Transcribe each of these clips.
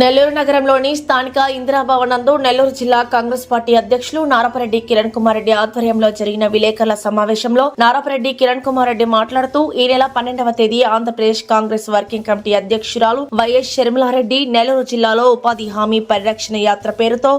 నెల్లూరు నగరంలోని స్థానిక ఇందిరాభవన్ నందు నెల్లూరు జిల్లా కాంగ్రెస్ పార్టీ అధ్యక్షులు నారపరెడ్డి కిరణ్ కుమార్ రెడ్డి ఆధ్వర్యంలో జరిగిన విలేకరుల సమావేశంలో నారపరెడ్డి కిరణ్ కుమార్ రెడ్డి మాట్లాడుతూ ఈ నెల 12వ తేదీ ఆంధ్రప్రదేశ్ కాంగ్రెస్ వర్కింగ్ కమిటీ అధ్యక్షురాలు వైఎస్ షర్మిలారెడ్డి నెల్లూరు జిల్లాలో ఉపాధి హామీ పరిరక్షణ యాత్ర పేరుతో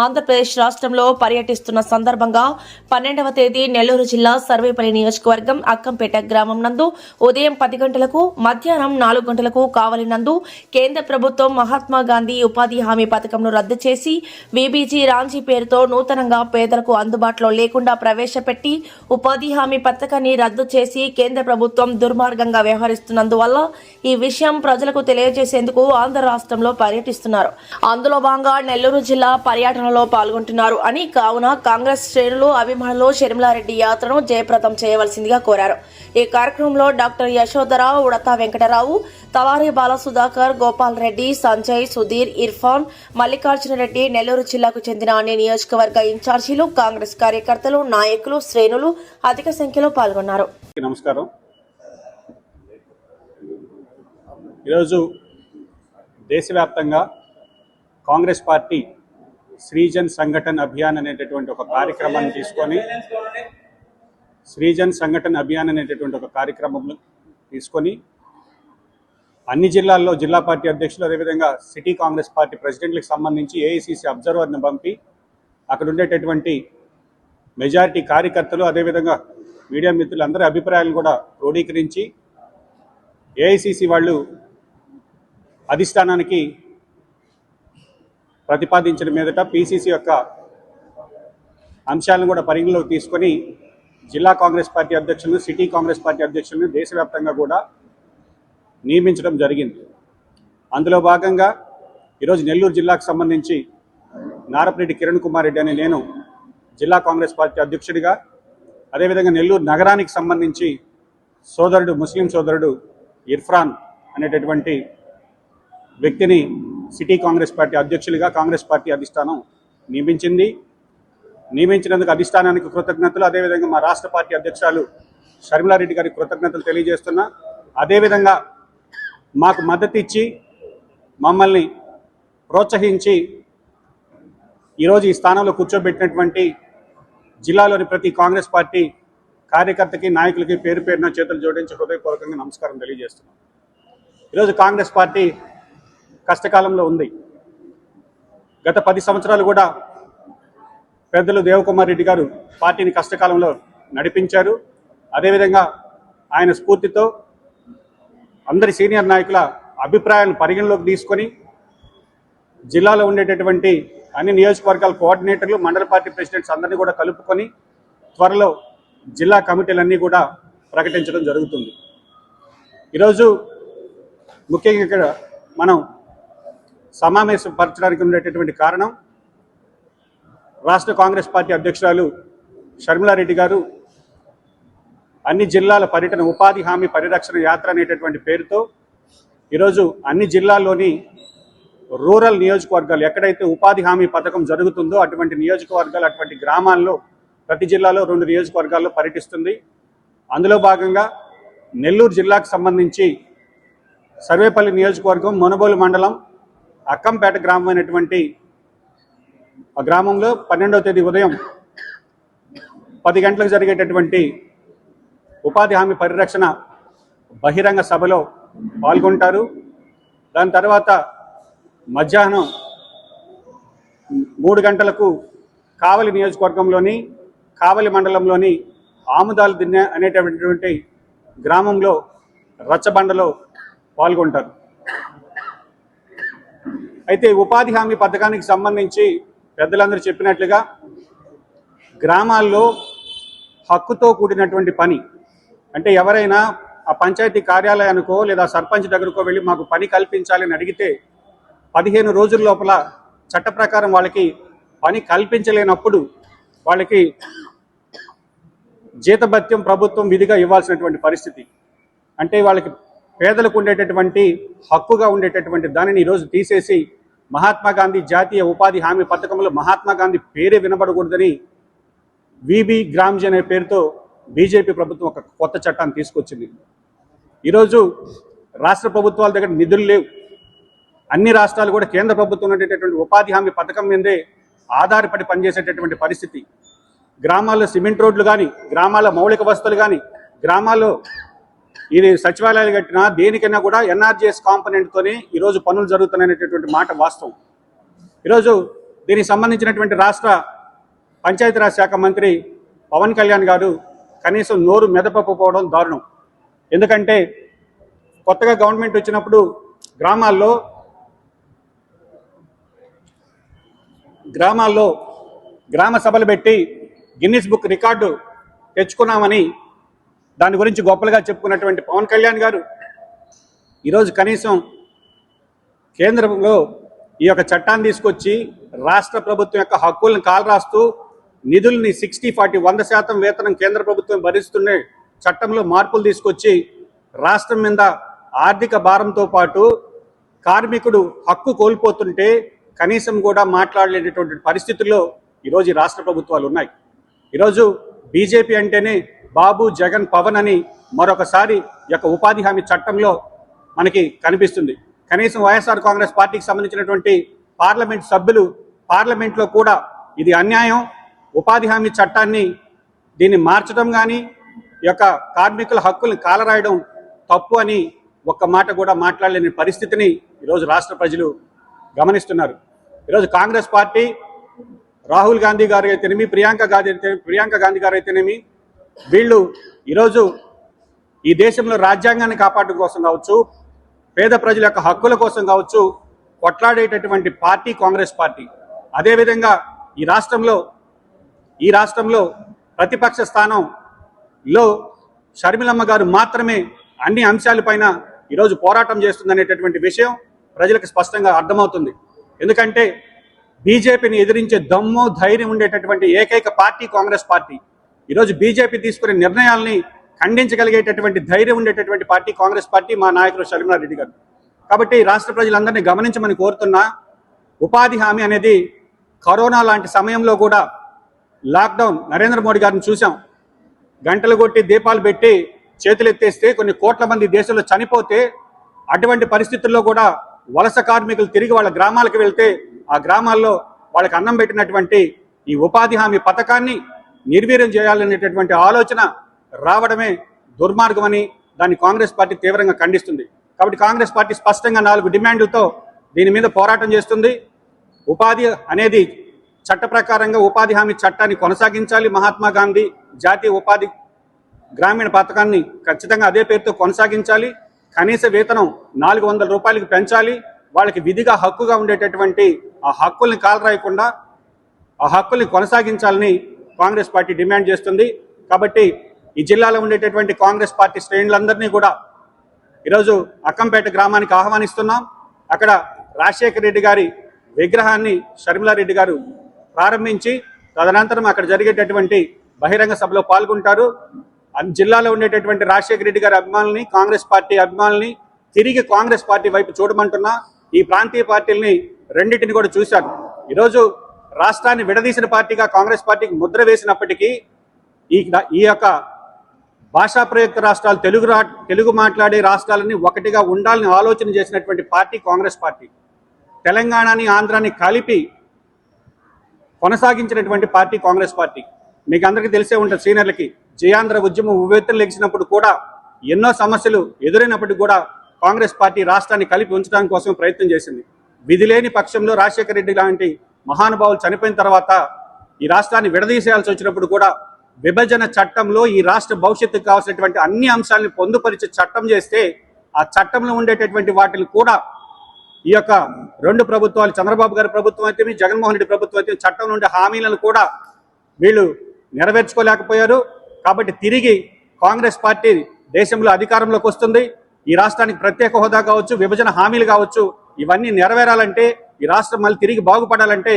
ఆంధ్రప్రదేశ్ రాష్ట్రంలో పర్యటిస్తున్న సందర్భంగా 12వ తేదీ నెల్లూరు జిల్లా సర్వేపల్లి నియోజకవర్గం అక్కంపేట గ్రామం నందు ఉదయం 10 గంటలకు మధ్యాహ్నం 4 గంటలకు కావలి నందు కేంద్ర ప్రభుత్వం మహాత్మా గాంధీ ఉపాధి హామీ పథకంను రద్దు చేసి వీబీజీ రాంజీ పేరుతో నూతనంగా పేదలకు అందుబాటులో లేకుండా ప్రవేశపెట్టి ఉపాధి హామీ పథకాన్ని రద్దు చేసి కేంద్ర ప్రభుత్వం దుర్మార్గంగా వ్యవహరిస్తున్నందువల్ల ఈ విషయం ప్రజలకు తెలియజేసేందుకు ఆంధ్ర రాష్ట్రంలో పర్యటిస్తున్నారు. అందులో భాగంగా నెల్లూరు జిల్లా పర్యటనలో పాల్గొంటున్నారు అని కావున కాంగ్రెస్ శ్రేణులు అభిమానులు షర్మిలారెడ్డి యాత్రను జయప్రదం చేయవలసిందిగా కోరారు. ఈ కార్యక్రమంలో డాక్టర్ యశోధరావు, ఉడతా వెంకటరావు, తలారి బాలసుధాకర్, గోపాల్ రెడ్డి, సంజయ్, సుధీర్, ఇర్ఫాన్, మల్లికార్జున రెడ్డి, నెల్లూరు జిల్లాకు చెందిన అన్ని నియోజకవర్గ ఇన్ఛార్జీలు, కాంగ్రెస్ కార్యకర్తలు, నాయకులు, శ్రేణులు అధిక సంఖ్యలో పాల్గొన్నారు. నమస్కారం. ఈరోజు దేశవ్యాప్తంగా కాంగ్రెస్ పార్టీ శ్రీజన్ సంఘటన్ అభియాన్ అనేటటువంటి ఒక కార్యక్రమాన్ని తీసుకొని అన్ని జిల్లాల్లో జిల్లా పార్టీ అధ్యక్షులు, అదేవిధంగా సిటీ కాంగ్రెస్ పార్టీ ప్రెసిడెంట్లకు సంబంధించి ఏఐసిసి అబ్జర్వర్ని పంపి అక్కడ ఉండేటటువంటి మెజారిటీ కార్యకర్తలు, అదేవిధంగా మీడియా మిత్రులు అందరి అభిప్రాయాలను కూడా క్రోడీకరించి ఏఐసిసి వాళ్ళు అధిష్టానానికి ప్రతిపాదించిన మీదట పిసిసి యొక్క అంశాలను కూడా పరిగణలోకి తీసుకొని జిల్లా కాంగ్రెస్ పార్టీ అధ్యక్షులను, సిటీ కాంగ్రెస్ పార్టీ అధ్యక్షులను దేశవ్యాప్తంగా కూడా నియమించడం జరిగింది. అందులో భాగంగా ఈరోజు నెల్లూరు జిల్లాకు సంబంధించి నారపరెడ్డి కిరణ్ కుమార్ రెడ్డి అనే నేను జిల్లా కాంగ్రెస్ పార్టీ అధ్యక్షుడిగా, అదేవిధంగా నెల్లూరు నగరానికి సంబంధించి ముస్లిం సోదరుడు ఇర్ఫాన్ అనేటటువంటి వ్యక్తిని సిటీ కాంగ్రెస్ పార్టీ అధ్యక్షులుగా కాంగ్రెస్ పార్టీ అధిష్టానం నియమించినందుకు అధిష్టానానికి కృతజ్ఞతలు, అదేవిధంగా మా రాష్ట్ర పార్టీ అధ్యక్షురాలు షర్మిలారెడ్డి గారికి కృతజ్ఞతలు తెలియజేస్తున్నా. అదేవిధంగా మాకు మద్దతు ఇచ్చి మమ్మల్ని ప్రోత్సహించి ఈరోజు ఈ స్థానంలో కూర్చోబెట్టినటువంటి జిల్లాలోని ప్రతి కాంగ్రెస్ పార్టీ కార్యకర్తకి, నాయకులకి పేరు పేరున చేతులు జోడించి హృదయపూర్వకంగా నమస్కారం తెలియజేస్తున్నాం. ఈరోజు కాంగ్రెస్ పార్టీ కష్టకాలంలో ఉంది. గత 10 సంవత్సరాలు కూడా పెద్దలు దేవకుమార్ రెడ్డి గారు పార్టీని కష్టకాలంలో నడిపించారు. అదేవిధంగా ఆయన స్ఫూర్తితో అందరి సీనియర్ నాయకుల అభిప్రాయాలను పరిగణలోకి తీసుకొని జిల్లాలో ఉండేటటువంటి అన్ని నియోజకవర్గాల కోఆర్డినేటర్లు, మండల పార్టీ ప్రెసిడెంట్స్ అందరినీ కూడా కలుపుకొని త్వరలో జిల్లా కమిటీలన్నీ కూడా ప్రకటించడం జరుగుతుంది. ఈరోజు ముఖ్యంగా ఇక్కడ మనం సమావేశపరచడానికి ఉండేటటువంటి కారణం, రాష్ట్ర కాంగ్రెస్ పార్టీ అధ్యక్షురాలు షర్మిలారెడ్డి గారు అన్ని జిల్లాల పర్యటన ఉపాధి హామీ పరిరక్షణ యాత్ర అనేటటువంటి పేరుతో ఈరోజు అన్ని జిల్లాల్లోని రూరల్ నియోజకవర్గాలు ఎక్కడైతే ఉపాధి హామీ పథకం జరుగుతుందో అటువంటి నియోజకవర్గాలు, అటువంటి గ్రామాల్లో ప్రతి జిల్లాలో 2 నియోజకవర్గాల్లో పర్యటిస్తుంది. అందులో భాగంగా నెల్లూరు జిల్లాకు సంబంధించి సర్వేపల్లి నియోజకవర్గం, మునబోలు మండలం, అక్కంపేట గ్రామం అయినటువంటి ఆ గ్రామంలో 12వ తేదీ ఉదయం 10 గంటలకు జరిగేటటువంటి ఉపాధి హామీ పరిరక్షణ బహిరంగ సభలో పాల్గొంటారు. దాని తర్వాత మధ్యాహ్నం 3 గంటలకు కావలి నియోజకవర్గంలోని కావలి మండలంలోని ఆముదాలు దిన్నె అనేటటువంటి గ్రామంలో రచ్చబండలో పాల్గొంటారు. అయితే ఉపాధి హామీ పథకానికి సంబంధించి పెద్దలందరూ చెప్పినట్లుగా గ్రామాల్లో హక్కుతో కూడినటువంటి పని అంటే ఎవరైనా ఆ పంచాయతీ కార్యాలయానికో లేదా సర్పంచ్ దగ్గరకో వెళ్ళి మాకు పని కల్పించాలని అడిగితే 15 రోజుల లోపల చట్ట ప్రకారం వాళ్ళకి పని కల్పించలేనప్పుడు వాళ్ళకి జీతభత్యం ప్రభుత్వం విధిగా ఇవ్వాల్సినటువంటి పరిస్థితి. అంటే వాళ్ళకి పేదలకు ఉండేటటువంటి హక్కుగా ఉండేటటువంటి దానిని ఈరోజు తీసేసి మహాత్మా గాంధీ జాతీయ ఉపాధి హామీ పథకంలో మహాత్మా గాంధీ పేరే వినబడకూడదని వీబీ గ్రామ్జీ అనే పేరుతో బీజేపీ ప్రభుత్వం ఒక కొత్త చట్టాన్ని తీసుకొచ్చింది. ఈరోజు రాష్ట్ర ప్రభుత్వాల దగ్గర నిధులు లేవు. అన్ని రాష్ట్రాలు కూడా కేంద్ర ప్రభుత్వం ఉండేటటువంటి ఉపాధి హామీ పథకం మీదే ఆధారపడి పనిచేసేటటువంటి పరిస్థితి. గ్రామాల్లో సిమెంట్ రోడ్లు కానీ, గ్రామాల మౌలిక వసతులు కానీ, గ్రామాల్లో ఇది సచివాలయాలు కట్టినా దేనికైనా కూడా ఎన్ఆర్జీఎస్ కాంపోనెంట్తోనే ఈరోజు పనులు జరుగుతున్నాయనేటటువంటి మాట వాస్తవం. ఈరోజు దీనికి సంబంధించినటువంటి రాష్ట్ర పంచాయతీరాజ్ శాఖ మంత్రి పవన్ కళ్యాణ్ గారు కనీసం నోరు మెదపకపోవడం దారుణం. ఎందుకంటే కొత్తగా గవర్నమెంట్ వచ్చినప్పుడు గ్రామాల్లో గ్రామ సభలు పెట్టి గిన్నిస్ బుక్ రికార్డు తెచ్చుకున్నామని దాని గురించి గొప్పలుగా చెప్పుకున్నటువంటి పవన్ కళ్యాణ్ గారు ఈరోజు కనీసం కేంద్రంలో ఈ యొక్క చట్టాన్ని తీసుకొచ్చి రాష్ట్ర ప్రభుత్వం యొక్క హక్కులను కాలరాస్తూ నిధుల్ని 60-40 100% వేతనం కేంద్ర ప్రభుత్వం భరిస్తున్న చట్టంలో మార్పులు తీసుకొచ్చి రాష్ట్రం మీద ఆర్థిక భారంతో పాటు కార్మికుడు హక్కు కోల్పోతుంటే కనీసం కూడా మాట్లాడలేనటువంటి పరిస్థితుల్లో ఈరోజు ఈ రాష్ట్ర ప్రభుత్వాలు ఉన్నాయి. ఈరోజు బీజేపీ అంటేనే బాబు, జగన్, పవన్ అని మరొకసారి ఈ యొక్క ఉపాధి హామీ చట్టంలో మనకి కనిపిస్తుంది. కనీసం వైఎస్ఆర్ కాంగ్రెస్ పార్టీకి సంబంధించినటువంటి పార్లమెంట్ సభ్యులు పార్లమెంట్లో కూడా ఇది అన్యాయం, ఉపాధి హామీ చట్టాన్ని దీన్ని మార్చడం కానీ ఈ యొక్క కార్మికుల హక్కులను కాలరాయడం తప్పు అని ఒక్క మాట కూడా మాట్లాడలేని పరిస్థితిని ఈరోజు రాష్ట్ర ప్రజలు గమనిస్తున్నారు. ఈరోజు కాంగ్రెస్ పార్టీ రాహుల్ గాంధీ గారు అయితేనేమి, ప్రియాంక గాంధీ గారు అయితేనేమి, వీళ్ళు ఈరోజు ఈ దేశంలో రాజ్యాంగాన్ని కాపాడడం కోసం కావచ్చు, పేద ప్రజల యొక్క హక్కుల కోసం కావచ్చు కొట్లాడేటటువంటి పార్టీ కాంగ్రెస్ పార్టీ. అదేవిధంగా ఈ రాష్ట్రంలో ప్రతిపక్ష స్థానంలో షర్మిలమ్మ గారు మాత్రమే అన్ని అంశాలపైన ఈరోజు పోరాటం చేస్తుందనేటటువంటి విషయం ప్రజలకు స్పష్టంగా అర్థమవుతుంది. ఎందుకంటే బీజేపీని ఎదిరించే దమ్ము, ధైర్యం ఉండేటటువంటి ఏకైక పార్టీ కాంగ్రెస్ పార్టీ. ఈరోజు బీజేపీ తీసుకునే నిర్ణయాల్ని ఖండించగలిగేటటువంటి ధైర్యం ఉండేటటువంటి పార్టీ కాంగ్రెస్ పార్టీ, మా నాయకుడు షర్మిలారెడ్డి గారు. కాబట్టి రాష్ట్ర ప్రజలందరినీ గమనించమని కోరుతున్నా, ఉపాధి హామీ అనేది కరోనా లాంటి సమయంలో కూడా లాక్డౌన్ నరేంద్ర మోడీ గారిని చూసాం. గంటలు కొట్టి దీపాలు పెట్టి చేతులు ఎత్తేస్తే కొన్ని కోట్ల మంది దేశంలో చనిపోతే అటువంటి పరిస్థితుల్లో కూడా వలస కార్మికులు తిరిగి వాళ్ళ గ్రామాలకు వెళ్తే ఆ గ్రామాల్లో వాళ్ళకి అన్నం పెట్టినటువంటి ఈ ఉపాధి హామీ పథకాన్ని నిర్వీర్యం చేయాలనేటటువంటి ఆలోచన రావడమే దుర్మార్గమని దాన్ని కాంగ్రెస్ పార్టీ తీవ్రంగా ఖండిస్తుంది. కాబట్టి కాంగ్రెస్ పార్టీ స్పష్టంగా 4 డిమాండ్లతో దీని మీద పోరాటం చేస్తుంది. ఉపాధి అనేది చట్ట ప్రకారంగా ఉపాధి హామీ చట్టాన్ని కొనసాగించాలి. మహాత్మా గాంధీ జాతీయ ఉపాధి గ్రామీణ పథకాన్ని ఖచ్చితంగా అదే పేరుతో కొనసాగించాలి. కనీస వేతనం 400 రూపాయలకు పెంచాలి. వాళ్ళకి విధిగా హక్కుగా ఉండేటటువంటి ఆ హక్కుల్ని కాలరాయకుండా ఆ హక్కుల్ని కొనసాగించాలని కాంగ్రెస్ పార్టీ డిమాండ్ చేస్తుంది. కాబట్టి ఈ జిల్లాలో ఉండేటటువంటి కాంగ్రెస్ పార్టీ శ్రేణులందరినీ కూడా ఈరోజు అక్కంపేట గ్రామానికి ఆహ్వానిస్తున్నాం. అక్కడ రాజశేఖర రెడ్డి గారి విగ్రహాన్ని షర్మిలారెడ్డి గారు ప్రారంభించి తదనంతరం అక్కడ జరిగేటటువంటి బహిరంగ సభలో పాల్గొంటారు. జిల్లాలో ఉండేటటువంటి రాజశేఖర రెడ్డి గారి అభిమానుల్ని, కాంగ్రెస్ పార్టీ అభిమానుల్ని తిరిగి కాంగ్రెస్ పార్టీ వైపు చూడమంటున్నా. ఈ ప్రాంతీయ పార్టీలని రెండింటిని కూడా చూశారు. ఈరోజు రాష్ట్రాన్ని విడదీసిన పార్టీగా కాంగ్రెస్ పార్టీకి ముద్ర వేసినప్పటికీ ఈ యొక్క భాషా ప్రయుక్త రాష్ట్రాలు, తెలుగు మాట్లాడే రాష్ట్రాలని ఒకటిగా ఉండాలని ఆలోచన చేసినటువంటి పార్టీ కాంగ్రెస్ పార్టీ. తెలంగాణని, ఆంధ్రాని కలిపి కొనసాగించినటువంటి పార్టీ కాంగ్రెస్ పార్టీ. మీకు అందరికీ తెలిసే ఉంటుంది, సీనియర్లకి జయాంధ్ర ఉద్యమం ఉవ్వెత్తులు లెగిసినప్పుడు కూడా ఎన్నో సమస్యలు ఎదురైనప్పటికీ కూడా కాంగ్రెస్ పార్టీ రాష్ట్రాన్ని కలిపి ఉంచడానికి కోసం ప్రయత్నం చేసింది. విధి లేని పక్షంలో రాజశేఖర రెడ్డి లాంటి మహానుభావులు చనిపోయిన తర్వాత ఈ రాష్ట్రాన్ని విడదీసేయాల్సి వచ్చినప్పుడు కూడా విభజన చట్టంలో ఈ రాష్ట్ర భవిష్యత్తుకు కావాల్సినటువంటి అన్ని అంశాలను పొందుపరిచే చట్టం చేస్తే ఆ చట్టంలో ఉండేటటువంటి వాటిని కూడా ఈ యొక్క 2 ప్రభుత్వాలు, చంద్రబాబు గారి ప్రభుత్వం అయితే, జగన్మోహన్ రెడ్డి ప్రభుత్వం అయితే, చట్టం నుండి హామీలను కూడా వీళ్ళు నెరవేర్చుకోలేకపోయారు. కాబట్టి తిరిగి కాంగ్రెస్ పార్టీ దేశంలో అధికారంలోకి వస్తుంది. ఈ రాష్ట్రానికి ప్రత్యేక హోదా కావచ్చు, విభజన హామీలు కావచ్చు, ఇవన్నీ నెరవేరాలంటే, ఈ రాష్ట్రం మళ్ళీ తిరిగి బాగుపడాలంటే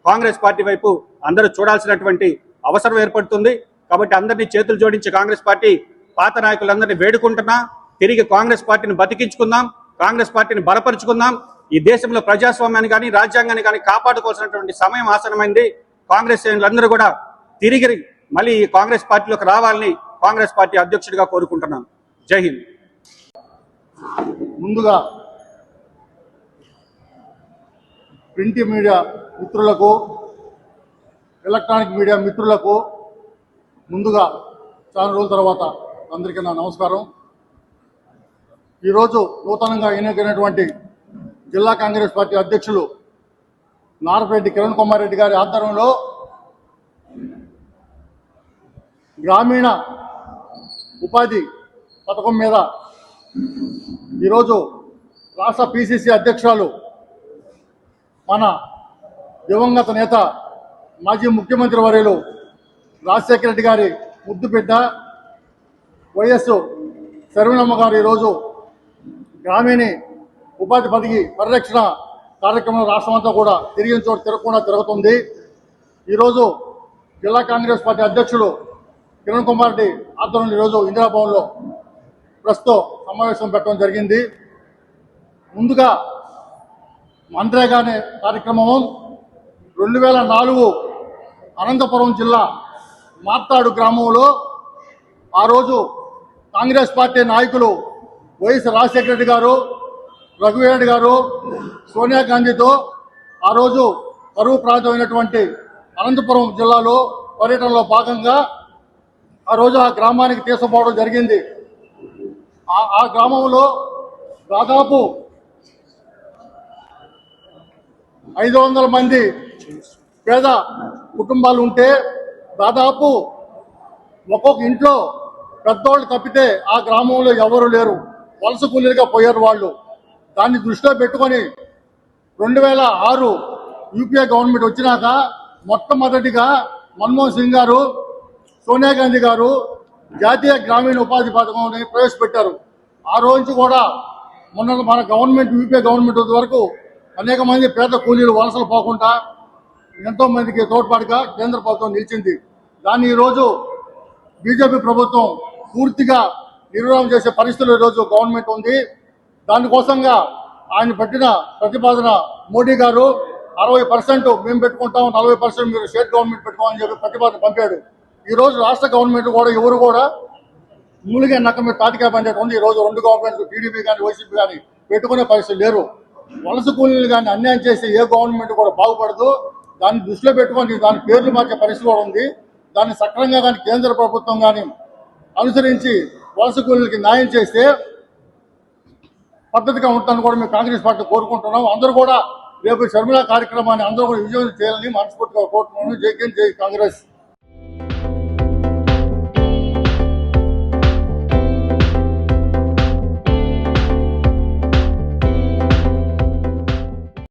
కాంగ్రెస్ పార్టీ వైపు అందరూ చూడాల్సినటువంటి అవసరం ఏర్పడుతుంది. కాబట్టి అందరినీ చేతులు జోడించి కాంగ్రెస్ పార్టీ పాత నాయకులందరినీ వేడుకుంటున్నా, తిరిగి కాంగ్రెస్ పార్టీని బతికించుకుందాం, కాంగ్రెస్ పార్టీని బలపరుచుకుందాం. ఈ దేశంలో ప్రజాస్వామ్యాన్ని కానీ, రాజ్యాంగాన్ని కానీ కాపాడుకోవాల్సినటువంటి సమయం ఆసనమైంది. కాంగ్రెస్ శ్రేణులందరూ కూడా తిరిగి మళ్ళీ ఈ కాంగ్రెస్ పార్టీలోకి రావాలని కాంగ్రెస్ పార్టీ అధ్యక్షుడిగా కోరుకుంటున్నాను. జై హింద్. ముందుగా ప్రింట్ మీడియా మిత్రులకు, ఎలక్ట్రానిక్ మీడియా మిత్రులకు ముందుగా చాలా రోజుల తర్వాత అందరికీ నా నమస్కారం. ఈరోజు నూతనంగా ఎన్నికైనటువంటి జిల్లా కాంగ్రెస్ పార్టీ అధ్యక్షులు నారపరెడ్డి కిరణ్ కుమార్ రెడ్డి గారి ఆధ్వర్యంలో గ్రామీణ ఉపాధి పథకం మీద ఈరోజు రాష్ట్ర పిసిసి అధ్యక్షురాలు మన దివంగత నేత మాజీ ముఖ్యమంత్రి వర్యులు రాజశేఖర రెడ్డి గారి ముద్దు బిడ్డ వైఎస్ శర్మిలమ్మ గారు ఈరోజు గ్రామీణ ఉపాధి పథకి పరిరక్షణ కార్యక్రమం రాష్ట్రమంతా కూడా తిరిగిన చోటు తిరగకుండా తిరుగుతుంది. ఈరోజు జిల్లా కాంగ్రెస్ పార్టీ అధ్యక్షుడు కిరణ్ కుమార్ రెడ్డి ఆధ్వర్యంలో ఈరోజు ఇందిరాభవన్లో ప్రస్తుతం సమావేశం పెట్టడం జరిగింది. ముందుగా మన్రేగా అనే కార్యక్రమం 2004 అనంతపురం జిల్లా మార్తాడు గ్రామంలో ఆ రోజు కాంగ్రెస్ పార్టీ నాయకులు వైఎస్ రాజశేఖర రెడ్డి గారు, రఘువీరెడ్డి గారు, సోనియా గాంధీతో ఆ రోజు కరువు ప్రాంతమైనటువంటి అనంతపురం జిల్లాలో పర్యటనలో భాగంగా ఆ రోజు ఆ గ్రామానికి తీసుకుపోవడం జరిగింది. ఆ గ్రామంలో దాదాపు 500 మంది పేద కుటుంబాలు ఉంటే దాదాపు ఒక్కొక్క ఇంట్లో పెద్దోళ్ళు తప్పితే ఆ గ్రామంలో ఎవరు లేరు, వలస కూలీలుగా పోయారు వాళ్ళు. దాన్ని దృష్టిలో పెట్టుకొని 2006 యూపీఏ గవర్నమెంట్ వచ్చినాక మొట్టమొదటిగా మన్మోహన్ సింగ్ గారు, సోనియా గాంధీ గారు జాతీయ గ్రామీణ ఉపాధి పథకం ప్రవేశపెట్టారు. ఆ రోజు కూడా మన గవర్నమెంట్ యూపీఏ గవర్నమెంట్ వరకు అనేక మంది పేద కూలీలు వలసలు పోకుండా ఎంతో మందికి తోడ్పాటుగా కేంద్ర ప్రభుత్వం నిలిచింది. దాన్ని ఈరోజు బీజేపీ ప్రభుత్వం పూర్తిగా నిర్వహణ చేసే పరిస్థితులు ఈరోజు గవర్నమెంట్ ఉంది. దానికోసంగా ఆయన పెట్టిన ప్రతిపాదన మోడీ గారు 60% మేము పెట్టుకుంటాం, 40% మీరు స్టేట్ గవర్నమెంట్ పెట్టుకోమని చెప్పి ప్రతిపాదన పంపాడు. ఈరోజు రాష్ట్ర గవర్నమెంట్ కూడా ఎవరు కూడా మూలిగే నక్క మీద తాటికాయ పండేది ఉంది. ఈరోజు 2 గవర్నమెంట్లు టీడీపీ కానీ వైసీపీ కానీ పెట్టుకునే పరిస్థితి లేరు. వలస కూలీలు కానీ అన్యాయం చేసి ఏ గవర్నమెంట్ కూడా బాగుపడదు. దాన్ని దృష్టిలో పెట్టుకొని దాని పేర్లు మార్చే పరిస్థితి కూడా ఉంది. దాన్ని సక్రమంగా కానీ కేంద్ర ప్రభుత్వం కానీ అనుసరించి వలస కూలీలకి న్యాయం చేస్తే పద్ధతిగా ఉంటాను కూడా మేము కాంగ్రెస్ పార్టీ కోరుకుంటున్నాం. అందరూ కూడా రేపు షర్మిల కార్యక్రమాన్ని అందరూ కూడా విజయం చేయాలని మనస్ఫూర్తిగా కోరుకుంటున్నాను. జై హింద్, జై కాంగ్రెస్.